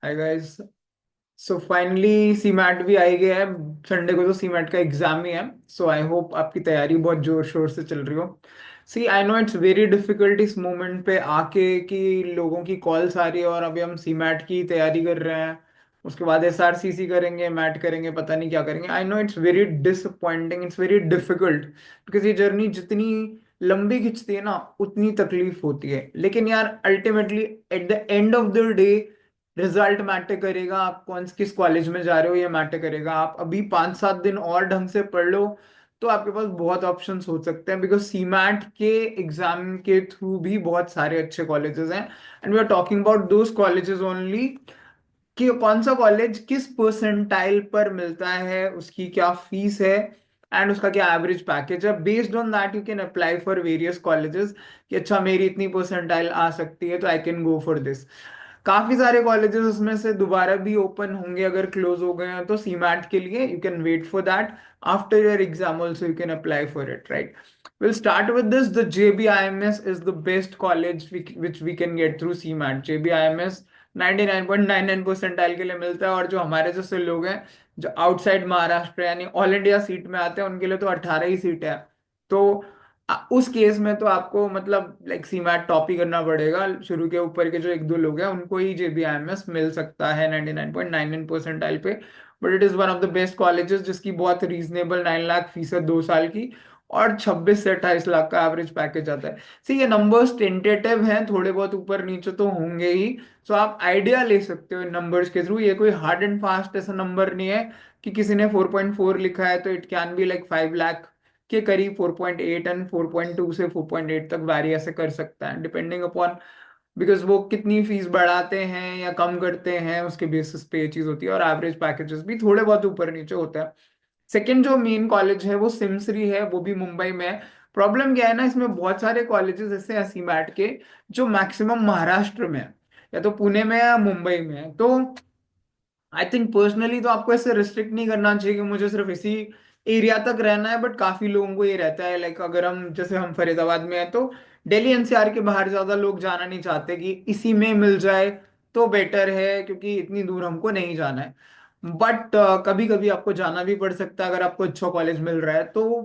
Hi guys. So finally CMAT भी आ ही गया है। संडे को तो सीमैट का एग्जाम ही है। सो आई होप आपकी तैयारी बहुत जोर शोर से चल रही हो। See I know it's very difficult इस मोमेंट पे आके कि लोगों की कॉल्स आ रही है और अभी हम सीमैट की तैयारी कर रहे हैं। उसके बाद एसआरसीसी करेंगे, मैट करेंगे, पता नहीं क्या करेंगे। आई know it's very disappointing, it's very difficult, because ये जर्नी जितनी लंबी खिंचती है ना उतनी तकलीफ होती है। लेकिन यार ultimately at the end of the day result matter करेगा। आप कौन किस कॉलेज में जा रहे हो ये मैटर करेगा। आप अभी 5-7 दिन और ढंग से पढ़ लो तो आपके पास बहुत ऑप्शंस हो सकते हैं, बिकॉज सीमैट के एग्जाम के थ्रू भी बहुत सारे अच्छे कॉलेजेस हैं। And we are talking about those colleges only कि कौन सा कॉलेज किस परसेंटाइल पर मिलता है, उसकी क्या फीस है एंड उसका क्या एवरेज पैकेज है। Based on that you can apply for various colleges कि अच्छा मेरी इतनी परसेंटाइल आ सकती है तो I can go for this. काफी सारे कॉलेजेस उसमें से दोबारा भी ओपन होंगे अगर क्लोज हो गए हैं तो सीमैट के लिए you can wait for that. After your exam also you can apply for it, right? We'll start with this. The JBIMS is the best college which we can get through CMAT. JBIMS 99.99 percentile के लिए मिलता है, और जो हमारे जैसे लोग हैं जो आउटसाइड महाराष्ट्र यानी ऑल इंडिया सीट में आते हैं उनके लिए तो 18 ही सीट है। तो उस केस में तो आपको मतलब लाइक सीमैट टॉप ही करना पड़ेगा। शुरू के ऊपर के जो एक दो लोग हैं उनको ही JBIMS मिल सकता है 99.99 परसेंटाइल पे। But it is one of the best colleges जिसकी बहुत रीजनेबल 9 लाख फीस है 2 साल की, और 26 से 28 लाख का एवरेज पैकेज आता है। सी ये नंबर्स टेंटेटिव हैं, थोड़े बहुत ऊपर नीचे तो होंगे ही। सो आप आइडिया ले सकते हो इन नंबर्स के थ्रू। ये कोई हार्ड एंड फास्ट ऐसा नंबर नहीं है कि किसी ने 4.4 लिखा है तो it can be like 5 lakh के करीब। 4.8 एंड 4.2 से 4.8 तक वैरी ऐसे कर सकता है डिपेंडिंग अपॉन, बिकॉज वो कितनी फीस बढ़ाते हैं या कम करते हैं उसके बेसिस पे ये चीज होती है। और एवरेज पैकेजेस भी थोड़े बहुत ऊपर नीचे होता है। सेकंड जो मेन कॉलेज है वो सिमसरी है, वो भी मुंबई में है। प्रॉब्लम क्या है ना, इसमें बहुत सारे कॉलेजेस ऐसे हैं सीमैट के जो मैक्सिमम महाराष्ट्र में है, या तो पुणे में है या मुंबई में है। तो आई थिंक पर्सनली तो आपको ऐसे रिस्ट्रिक्ट नहीं करना चाहिए कि मुझे सिर्फ इसी एरिया तक रहना है। बट काफी लोगों को ये रहता है, लाइक अगर हम जैसे हम फरीदाबाद में है तो दिल्ली एनसीआर के बाहर ज्यादा लोग जाना नहीं चाहते कि इसी में मिल जाए तो बेटर है, क्योंकि इतनी दूर हमको नहीं जाना है। बट कभी कभी आपको जाना भी पड़ सकता है अगर आपको अच्छा कॉलेज मिल रहा है तो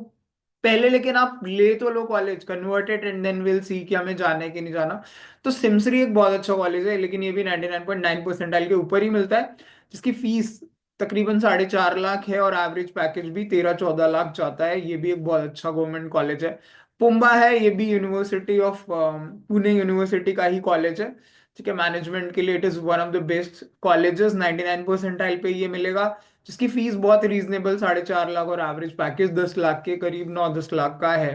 पहले। लेकिन आप ले तो लो college, converted, and then will see कि हमें जाना है कि नहीं जाना। तो सिमसरी एक बहुत अच्छा कॉलेज है, लेकिन ये भी 99.9 परसेंटाइल के ऊपर ही मिलता है, जिसकी फीस तकरीबन 4.5 लाख है और एवरेज पैकेज भी 13-14 लाख जाता है। ये भी एक बहुत अच्छा गवर्नमेंट कॉलेज है। पुम्बा है, ये भी यूनिवर्सिटी ऑफ पुणे यूनिवर्सिटी का ही कॉलेज है। ठीक है, मैनेजमेंट के लिए it is one of the best colleges. 99 percentile पे ये मिलेगा, जिसकी फीस बहुत रीजनेबल 4.5 लाख और एवरेज पैकेज 10 लाख के करीब, 9-10 लाख का है।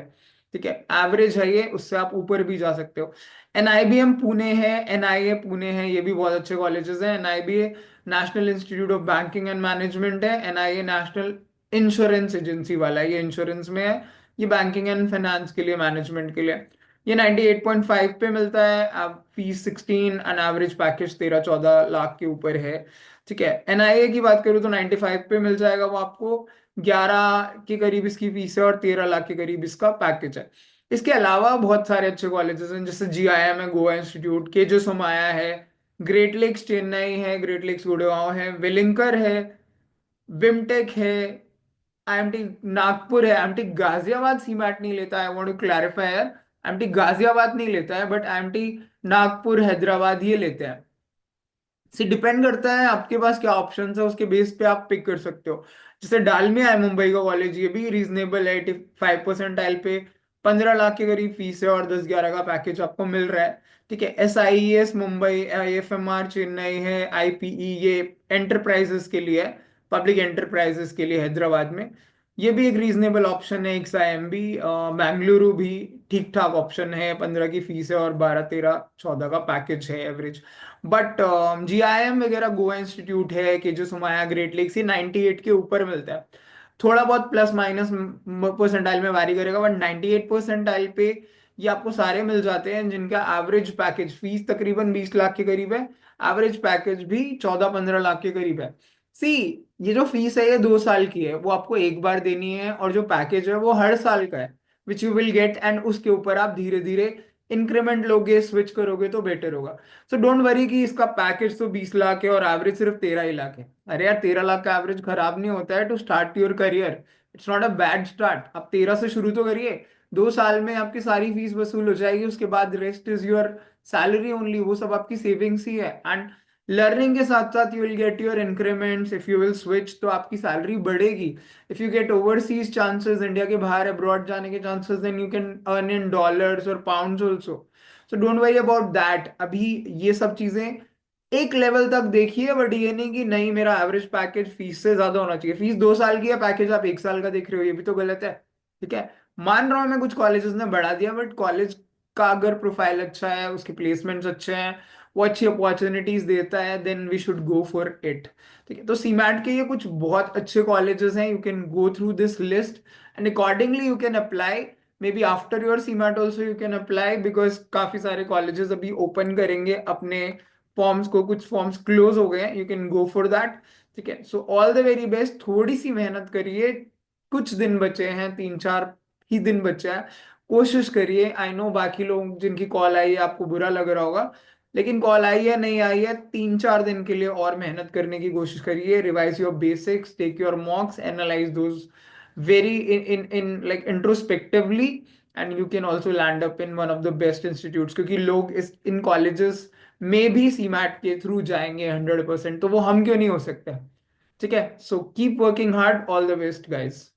ठीक है, एवरेज है ये, उससे आप ऊपर भी जा सकते हो। NIBM पुणे है, NIA पुणे है, ये भी बहुत अच्छे कॉलेजेस हैं। NIBA national institute of banking and management है। NIA नेशनल इंश्योरेंस एजेंसी वाला है, ये इंश्योरेंस में है। ये बैंकिंग एंड फाइनेंस के लिए, मैनेजमेंट के लिए। ये 98.5 पे मिलता है। अब fees 16 and average package 13-14 lakh के ऊपर है। ठीक है, NIA की बात करूँ तो 95 पे मिल जाएगा वो आपको। 11 के करीब इसकी फीस है और 13 लाख के करीब इसका पैकेज है। इसके अलावा बहुत सारे अच्छे कॉलेजेस हैं, जैसे GIM है, गोवा इंस्टीट्यूट, के जो सोमाया है, ग्रेट लेक्स चेन्नई है, ग्रेट लेक्स गुड़गांव है, वेलिंकर है, विमटेक है, IMT नागपुर है। IMT गाजियाबाद सीमैट नहीं लेता है, आई वांट टू क्लैरिफाई यार। IMT गाजियाबाद नहीं लेता है, बट IMT नागपुर, हैदराबाद ये लेते हैं। से डिपेंड करता है आपके पास क्या ऑप्शन है, उसके बेस पे आप पिक कर सकते हो। जैसे डालमिया है मुंबई का कॉलेज, ये भी रीजनेबल है। 85 परसेंटाइल पे 15 लाख के करीब फीस है और 10-11 का पैकेज आपको मिल रहा है। ठीक है, SIES मुंबई, IFMR चेन्नई है, IPE ये एंटरप्राइजेस के लिए है, पब्लिक एंटरप्राइजेस के लिए हैदराबाद में। ये भी एक रीजनेबल ऑप्शन है। XIM भी, बेंगलुरु भी ठीक ठाक ऑप्शन है। 15 की फीस है और 12-13-14 का पैकेज है एवरेज। बट GIM वगैरह, गोवा इंस्टीट्यूट है, के जो सोमाया, ग्रेट लेक्स, ये 98 के ऊपर मिलता है। थोड़ा बहुत प्लस माइनस परसेंटाइल में वारी करेगा, बट 98 परसेंटाइल पे ये आपको सारे मिल जाते हैं जिनका एवरेज पैकेज, फीस तकरीबन 20 लाख के करीब है, एवरेज पैकेज भी 14-15 लाख के करीब है। सी ये जो फीस है ये 2 साल की है, वो आपको एक बार देनी है, और जो पैकेज है वो हर साल का है, which you will gate. And उसके ऊपर आप धीरे धीरे इंक्रीमेंट लोगे, स्विच करोगे तो बेटर होगा। सो डोंट वरी कि इसका पैकेज तो 20 लाख है और एवरेज सिर्फ 13 ही लाख है। अरे यार, 13 लाख का एवरेज खराब नहीं होता है to start your career. It's not a bad start. आप 13 से शुरू तो करिए। 2 साल में आपकी सारी फीस वसूल हो जाएगी, उसके बाद rest is your salary only, वो सब आपकी सेविंग्स ही है। एंड लर्निंग के साथ साथ you will get your increments, if you will switch तो आपकी सैलरी बढ़ेगी। If you get overseas chances, India के बाहर अब्रॉड जाने के chances, then you can earn in dollars और pounds also. So don't worry about that. अभी ये सब चीजें एक लेवल तक देखिए, बट ये नहीं कि नहीं मेरा एवरेज पैकेज फीस से ज्यादा होना चाहिए। फीस 2 साल की है, पैकेज आप 1 साल का देख रहे हो, ये भी तो गलत है। ठीक है, मान रहा हूं मैं कुछ कॉलेजेस ने बढ़ा दिया, बट कॉलेज का अगर प्रोफाइल अच्छा है, उसके प्लेसमेंट्स अच्छे हैं, वो अच्छी अपॉर्चुनिटीज देता है, then we should go for it. ठीक है, तो सीमैट के ये कुछ बहुत अच्छे कॉलेजेस हैं, you can go through this list and accordingly you can apply. May be after your CMAT also you can apply, because काफी सारे कॉलेजेस अभी ओपन करेंगे अपने फॉर्म्स को, कुछ फॉर्म्स क्लोज हो गए हैं, you can go for that. ठीक है, so all the very best, थोड़ी सी मेहनत करिए। कुछ दिन बचे हैं, 3-4 ही दिन बचे हैं, कोशिश करिए। आई नो बाकी लोग जिनकी कॉल आई है आपको बुरा लग रहा होगा, लेकिन कॉल आई है नहीं आई है, 3-4 दिन के लिए और मेहनत करने की कोशिश करिए। Revise your basics, take your mocks, analyse those very in like introspectively, and you can also land up in one of the best institutes, क्योंकि लोग इस इन कॉलेजेस में भी सीमैट के थ्रू जाएंगे 100%, तो वो हम क्यों नहीं हो सकते। ठीक है, so keep working hard, all the best guys.